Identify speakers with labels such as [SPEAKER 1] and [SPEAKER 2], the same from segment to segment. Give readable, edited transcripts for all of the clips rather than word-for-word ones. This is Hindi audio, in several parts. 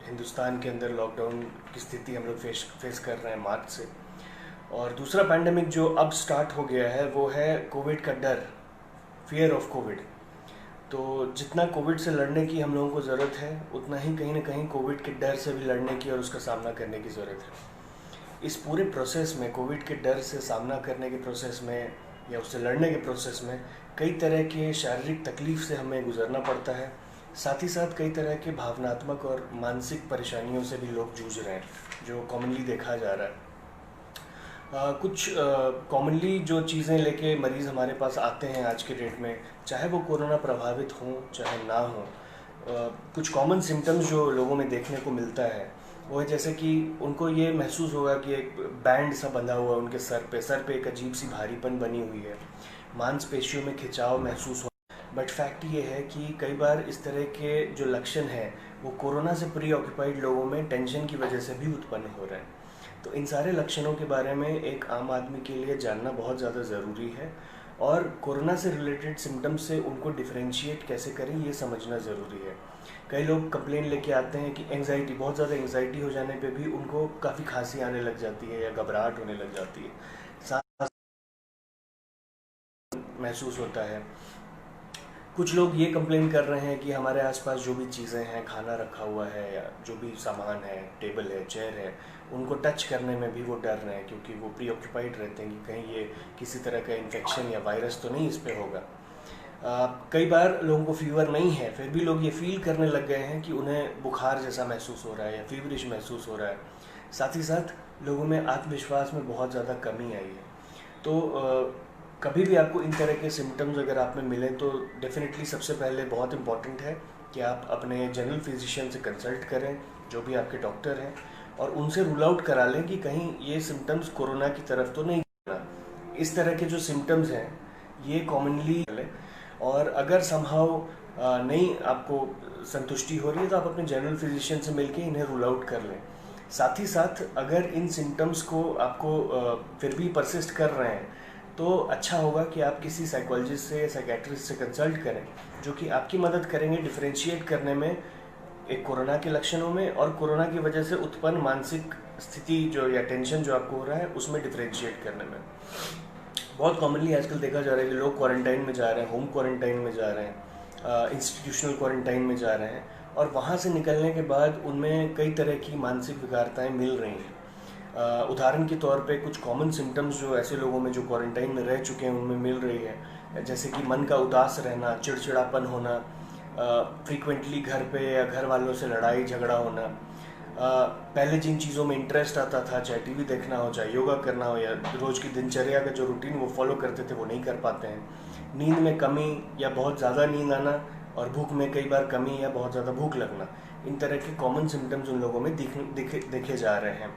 [SPEAKER 1] हिंदुस्तान के अंदर लॉकडाउन की स्थिति हम लोग फेस कर रहे हैं मार्च से। और दूसरा पैंडमिक जो अब स्टार्ट हो गया है वो है कोविड का डर, फियर ऑफ कोविड। तो जितना कोविड से लड़ने की हम लोगों को ज़रूरत है, उतना ही कहीं ना कहीं कोविड के डर से भी लड़ने की और उसका सामना करने की ज़रूरत है। इस पूरे प्रोसेस में, कोविड के डर से सामना करने के प्रोसेस में या उससे लड़ने के प्रोसेस में, कई तरह के शारीरिक तकलीफ से हमें गुजरना पड़ता है। साथ ही साथ कई तरह के भावनात्मक और मानसिक परेशानियों से भी लोग जूझ रहे हैं, जो कॉमनली देखा जा रहा है। कुछ कॉमनली जो चीज़ें लेके मरीज़ हमारे पास आते हैं आज के डेट में, चाहे वो कोरोना प्रभावित हों चाहे ना हो, कुछ कॉमन सिम्टम्स जो लोगों में देखने को मिलता है वो है जैसे कि उनको ये महसूस होगा कि एक बैंड सा बंधा हुआ है उनके सर पे एक अजीब सी भारीपन बनी हुई है, मांसपेशियों में खिंचाव महसूस हो। बट फैक्ट ये है कि कई बार इस तरह के जो लक्षण हैं वो कोरोना से प्री ऑक्यूपाइड लोगों में टेंशन की वजह से भी उत्पन्न हो रहे हैं। तो इन सारे लक्षणों के बारे में एक आम आदमी के लिए जानना बहुत ज़्यादा ज़रूरी है, और कोरोना से रिलेटेड सिम्टम्स से उनको डिफरेंशिएट कैसे करें ये समझना ज़रूरी है। कई लोग कंप्लेन लेके आते हैं कि एंग्जाइटी, बहुत ज़्यादा एंग्जाइटी हो जाने पे भी उनको काफ़ी खांसी आने लग जाती है या घबराहट होने लग जाती है, सांस महसूस होता है। कुछ लोग ये कंप्लेन कर रहे हैं कि हमारे आसपास जो भी चीज़ें हैं, खाना रखा हुआ है या जो भी सामान है, टेबल है, चेयर है, उनको टच करने में भी वो डर रहे हैं क्योंकि वो प्री ऑक्यूपाइड रहते हैं कि कहीं ये किसी तरह का इन्फेक्शन या वायरस तो नहीं इस पर होगा। कई बार लोगों को फीवर नहीं है फिर भी लोग ये फील करने लग गए हैं कि उन्हें बुखार जैसा महसूस हो रहा है या फीवरिश महसूस हो रहा है। साथ ही साथ लोगों में आत्मविश्वास में बहुत ज़्यादा कमी आई है। तो कभी भी आपको इन तरह के सिम्टम्स अगर आप में मिलें तो डेफिनेटली सबसे पहले बहुत इम्पॉर्टेंट है कि आप अपने जनरल फिजिशियन से कंसल्ट करें, जो भी आपके डॉक्टर हैं, और उनसे रूल आउट करा लें कि कहीं ये सिम्टम्स कोरोना की तरफ तो नहीं जाना। इस तरह के जो सिम्टम्स हैं ये कॉमनली, और अगर समहाउ नहीं आपको संतुष्टि हो रही है तो आप अपने जनरल फिजिशियन से मिलके इन्हें रूल आउट कर लें। साथ ही साथ अगर इन सिम्टम्स को आपको फिर भी परसिस्ट कर रहे हैं तो अच्छा होगा कि आप किसी साइकोलॉजिस्ट से या साइकेट्रिस्ट से कंसल्ट करें, जो कि आपकी मदद करेंगे डिफरेंशिएट करने में एक कोरोना के लक्षणों में और कोरोना की वजह से उत्पन्न मानसिक स्थिति जो या टेंशन जो आपको हो रहा है उसमें डिफरेंशिएट करने में। बहुत कॉमनली आजकल देखा जा रहा है कि लोग क्वारंटाइन में जा रहे हैं, होम क्वारंटाइन में जा रहे हैं, इंस्टीट्यूशनल क्वारंटाइन में जा रहे हैं, और वहाँ से निकलने के बाद उनमें कई तरह की मानसिक विकारताएँ मिल रही हैं। उदाहरण के तौर पे कुछ कॉमन सिम्टम्स जो ऐसे लोगों में जो क्वारंटाइन में रह चुके हैं उनमें मिल रही है, जैसे कि मन का उदास रहना, चिड़चिड़ापन होना, फ्रीक्वेंटली घर पे या घर वालों से लड़ाई झगड़ा होना, पहले जिन चीज़ों में इंटरेस्ट आता था, चाहे टीवी देखना हो, चाहे योगा करना हो, या रोज़ की दिनचर्या का जो रूटीन वो फॉलो करते थे वो नहीं कर पाते हैं, नींद में कमी या बहुत ज़्यादा नींद आना, और भूख में कई बार कमी या बहुत ज़्यादा भूख लगना, इन तरह के कॉमन सिम्टम्स उन लोगों में देखे जा रहे हैं।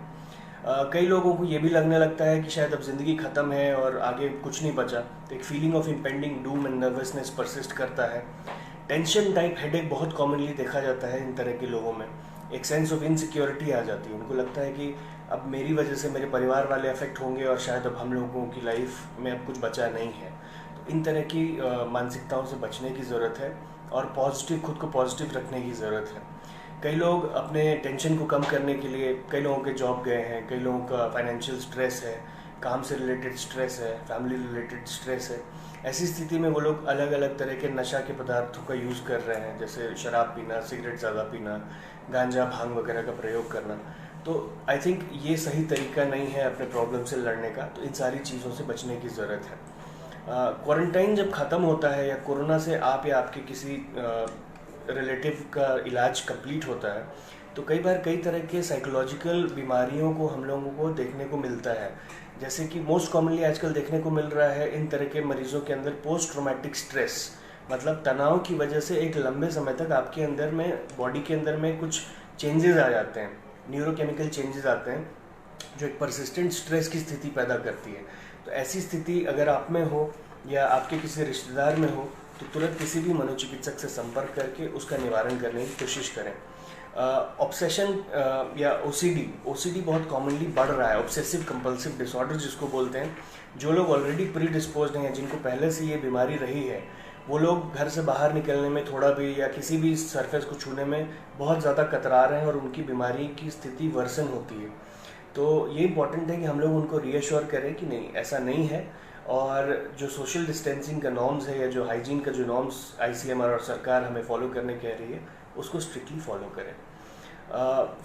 [SPEAKER 1] कई लोगों को ये भी लगने लगता है कि शायद अब ज़िंदगी ख़त्म है और आगे कुछ नहीं बचा, तो एक feeling of impending Doom and nervousness persist करता है। टेंशन टाइप हेडेक बहुत कॉमनली देखा जाता है इन तरह के लोगों में। एक सेंस ऑफ इनसिक्योरिटी आ जाती है, उनको लगता है कि अब मेरी वजह से मेरे परिवार वाले अफेक्ट होंगे और शायद अब हम लोगों की लाइफ में अब कुछ बचा नहीं है। तो इन तरह की मानसिकताओं से बचने की ज़रूरत है और खुद को पॉजिटिव रखने की ज़रूरत है। कई लोग अपने टेंशन को कम करने के लिए, कई लोगों के जॉब गए हैं, कई लोगों का फाइनेंशियल स्ट्रेस है, काम से रिलेटेड स्ट्रेस है, फैमिली रिलेटेड स्ट्रेस है। ऐसी स्थिति में वो लोग अलग अलग तरह के नशा के पदार्थों का यूज़ कर रहे हैं, जैसे शराब पीना, सिगरेट ज़्यादा पीना, गांजा भांग वगैरह का प्रयोग करना। तो आई थिंक ये सही तरीका नहीं है अपने प्रॉब्लम से लड़ने का, तो इन सारी चीज़ों से बचने की ज़रूरत है। क्वारंटाइन जब ख़त्म होता है या कोरोना से आप या आपके किसी रिलेटिव का इलाज कंप्लीट होता है तो कई बार कई तरह के साइकोलॉजिकल बीमारियों को हम लोगों को देखने को मिलता है, जैसे कि मोस्ट कॉमनली आजकल देखने को मिल रहा है इन तरह के मरीजों के अंदर पोस्ट ट्रॉमेटिक स्ट्रेस, मतलब तनाव की वजह से एक लंबे समय तक आपके अंदर में, बॉडी के अंदर में कुछ चेंजेस आ जाते हैं, न्यूरोकेमिकल चेंजेस आते हैं जो एक परसिस्टेंट स्ट्रेस की स्थिति पैदा करती है। तो ऐसी स्थिति अगर आप में हो या आपके किसी रिश्तेदार में हो तो तुरंत किसी भी मनोचिकित्सक से संपर्क करके उसका निवारण करने की कोशिश करें। ऑब्सेशन या ओसीडी बहुत कॉमनली बढ़ रहा है, ऑब्सेसिव कंपल्सिव डिसऑर्डर जिसको बोलते हैं। जो लोग ऑलरेडी प्री डिस्पोज्ड हैं, जिनको पहले से ये बीमारी रही है, वो लोग घर से बाहर निकलने में थोड़ा भी या किसी भी सरफेस को छूने में बहुत ज़्यादा कतरा रहे हैं और उनकी बीमारी की स्थिति वर्सन होती है। तो ये इम्पॉर्टेंट है कि हम लोग उनको रीअश्योर करें कि नहीं, ऐसा नहीं है, और जो सोशल डिस्टेंसिंग का नॉर्म्स है या जो हाइजीन का जो नॉर्म्स ICMR और सरकार हमें फॉलो करने कह रही है उसको स्ट्रिक्टली फॉलो करें।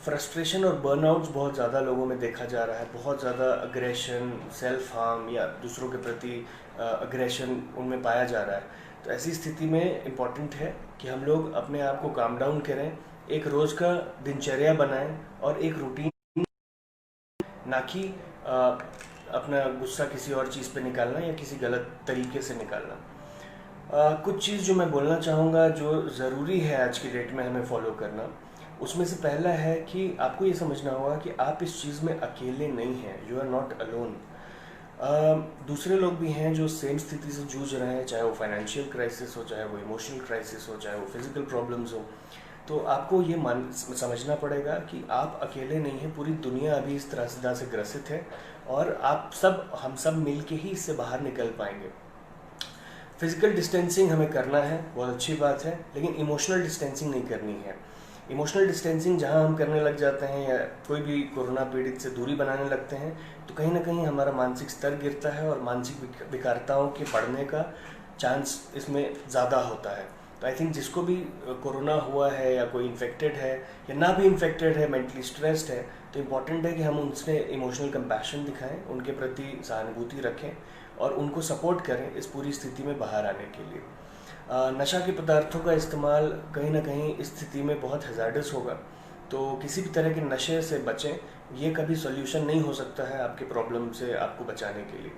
[SPEAKER 1] फ्रस्ट्रेशन और बर्नआउट्स बहुत ज़्यादा लोगों में देखा जा रहा है, बहुत ज़्यादा अग्रेशन, सेल्फ हार्म या दूसरों के प्रति अग्रेशन उनमें पाया जा रहा है। तो ऐसी स्थिति में इम्पॉर्टेंट है कि हम लोग अपने आप को काम डाउन करें, एक रोज़ का दिनचर्या बनाएं और एक रूटीन, ना कि अपना गुस्सा किसी और चीज़ पे निकालना या किसी गलत तरीके से निकालना। कुछ चीज़ जो मैं बोलना चाहूँगा जो ज़रूरी है आज की डेट में हमें फॉलो करना, उसमें से पहला है कि आपको ये समझना होगा कि आप इस चीज़ में अकेले नहीं हैं, यू आर नॉट अलोन। दूसरे लोग भी हैं जो सेम स्थिति से जूझ रहे हैं, चाहे वो फाइनेंशियल क्राइसिस हो, चाहे वो इमोशनल क्राइसिस हो, चाहे वो फिजिकल प्रॉब्लम्स हो। तो आपको ये समझना पड़ेगा कि आप अकेले नहीं हैं, पूरी दुनिया अभी इस त्रासदी से ग्रसित है और हम सब मिल के ही इससे बाहर निकल पाएंगे। फिजिकल डिस्टेंसिंग हमें करना है, बहुत अच्छी बात है, लेकिन इमोशनल डिस्टेंसिंग नहीं करनी है। इमोशनल डिस्टेंसिंग जहाँ हम करने लग जाते हैं या कोई भी कोरोना पीड़ित से दूरी बनाने लगते हैं तो कहीं ना कहीं हमारा मानसिक स्तर गिरता है और मानसिक विकारताओं के बढ़ने का चांस इसमें ज़्यादा होता है। तो आई थिंक जिसको भी कोरोना हुआ है या कोई इन्फेक्टेड है या ना भी इन्फेक्टेड है, मेंटली स्ट्रेस्ड है, तो इम्पॉर्टेंट है कि हम उनसे इमोशनल कंपैशन दिखाएं, उनके प्रति सहानुभूति रखें और उनको सपोर्ट करें इस पूरी स्थिति में बाहर आने के लिए। नशा के पदार्थों का इस्तेमाल कहीं ना कहीं इस स्थिति में बहुत हैज़ार्डस होगा, तो किसी भी तरह के नशे से बचें। ये कभी सॉल्यूशन नहीं हो सकता है आपके प्रॉब्लम से आपको बचाने के लिए।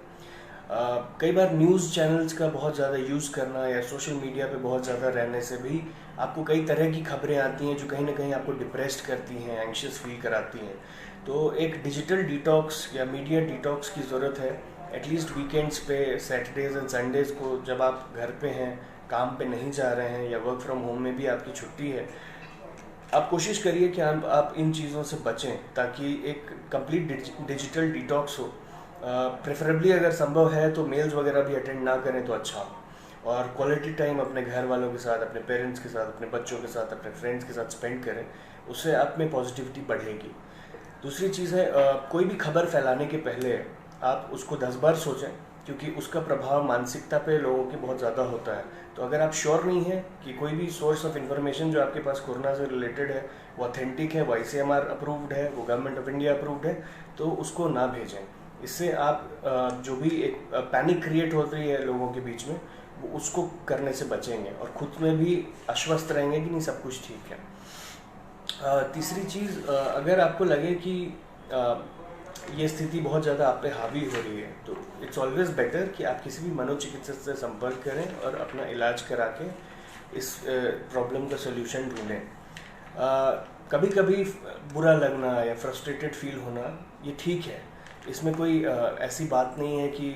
[SPEAKER 1] कई बार न्यूज़ चैनल्स का बहुत ज़्यादा यूज़ करना या सोशल मीडिया पे बहुत ज़्यादा रहने से भी आपको कई तरह की खबरें आती हैं जो कहीं ना कहीं आपको डिप्रेस्ड करती हैं, एंग्शियस फील कराती हैं। तो एक डिजिटल डिटॉक्स या मीडिया डिटॉक्स की ज़रूरत है, एटलीस्ट वीकेंड्स पे, सैटरडेज़ एंड संडेज़ को, जब आप घर पे हैं, काम पे नहीं जा रहे हैं या वर्क फ्रॉम होम में भी आपकी छुट्टी है, आप कोशिश करिए कि आप इन चीज़ों से बचें ताकि एक कंप्लीट डिजिटल डिटॉक्स हो। प्रेफरेबली अगर संभव है तो मेल्स वगैरह भी अटेंड ना करें तो अच्छा हो, और क्वालिटी टाइम अपने घर वालों के साथ, अपने पेरेंट्स के साथ, अपने बच्चों के साथ, अपने फ्रेंड्स के साथ स्पेंड करें, उससे आप में पॉजिटिविटी बढ़ेगी। दूसरी चीज़ है, कोई भी खबर फैलाने के पहले आप उसको 10 बार सोचें, क्योंकि उसका प्रभाव मानसिकता पे लोगों के बहुत ज़्यादा होता है। तो अगर आप श्योर नहीं हैं कि कोई भी सोर्स ऑफ इन्फॉर्मेशन जो आपके पास कोरोना से रिलेटेड है वो ऑथेंटिक है, वो ICMR अप्रूव्ड है, वो गवर्नमेंट ऑफ इंडिया अप्रूव्ड है, तो उसको ना भेजें। इससे आप जो भी एक पैनिक क्रिएट हो रही है लोगों के बीच में, वो उसको करने से बचेंगे और खुद में भी आश्वस्त रहेंगे कि नहीं, सब कुछ ठीक है। तीसरी चीज़, अगर आपको लगे कि ये स्थिति बहुत ज़्यादा आप पे हावी हो रही है तो इट्स ऑलवेज बेटर कि आप किसी भी मनोचिकित्सक से संपर्क करें और अपना इलाज करा के इस प्रॉब्लम का सोल्यूशन ढूंढें। कभी कभी बुरा लगना या फ्रस्ट्रेटेड फील होना ये ठीक है, इसमें कोई ऐसी बात नहीं है कि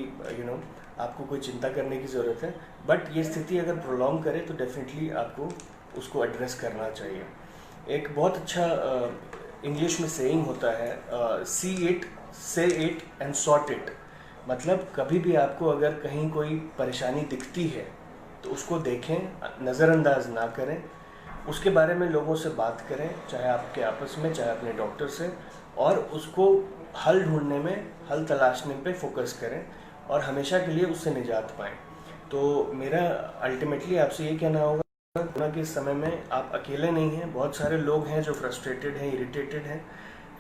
[SPEAKER 1] आपको कोई चिंता करने की ज़रूरत है, बट ये स्थिति अगर प्रोलॉन्ग करे तो डेफिनेटली आपको उसको एड्रेस करना चाहिए। एक बहुत अच्छा इंग्लिश में सेइंग होता है, सी इट, से इट एंड सॉर्ट इट। मतलब कभी भी आपको अगर कहीं कोई परेशानी दिखती है तो उसको देखें, नज़रअंदाज ना करें, उसके बारे में लोगों से बात करें, चाहे आपके आपस में, चाहे अपने डॉक्टर से, और उसको हल ढूंढने में, हल तलाशने पे फोकस करें और हमेशा के लिए उससे निजात पाएं। तो मेरा अल्टीमेटली आपसे ये कहना होगा, कोरोना के समय में आप अकेले नहीं हैं, बहुत सारे लोग हैं जो फ्रस्ट्रेटेड हैं, इरिटेटेड हैं।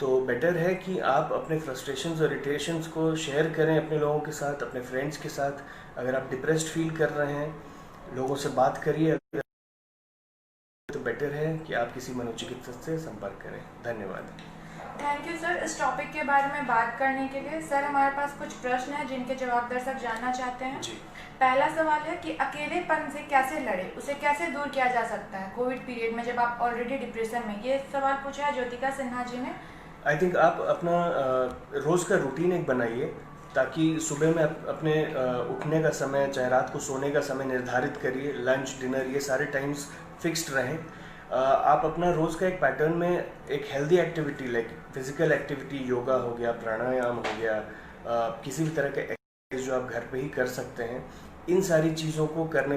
[SPEAKER 1] तो बेटर है कि आप अपने फ्रस्ट्रेशंस और इरिटेशंस को शेयर करें अपने लोगों के साथ, अपने फ्रेंड्स के साथ। अगर आप डिप्रेस्ड फील कर रहे हैं, लोगों से बात करिए, तो बेटर है कि आप किसी मनोचिकित्सक से संपर्क करें। धन्यवाद।
[SPEAKER 2] थैंक यू सर, इस टॉपिक के बारे में बात करने के लिए। सर, हमारे पास कुछ प्रश्न हैं जिनके जवाब दर्शक जानना चाहते हैं।
[SPEAKER 1] जी।
[SPEAKER 2] पहला सवाल है कि अकेलेपन से कैसे लड़े, उसे कैसे दूर किया जा सकता है कोविड पीरियड में जब आप ऑलरेडी डिप्रेशन में। ये सवाल पूछा है ज्योतिका सिन्हा जी ने।
[SPEAKER 1] आई थिंक आप अपना रोज़ का रूटीन एक बनाइए ताकि सुबह में अपने उठने का समय, चाहे रात को सोने का समय निर्धारित करिए, लंच, डिनर, ये सारे टाइम्स फिक्स्ड रहें। आप अपना रोज़ का एक पैटर्न में एक healthy activity, like physical activity, yoga हो गया, प्राणायाम हो गया, किसी भी तरह के एक्सरसाइज जो आप घर पे ही कर सकते हैं, इन सारी चीज़ों को करने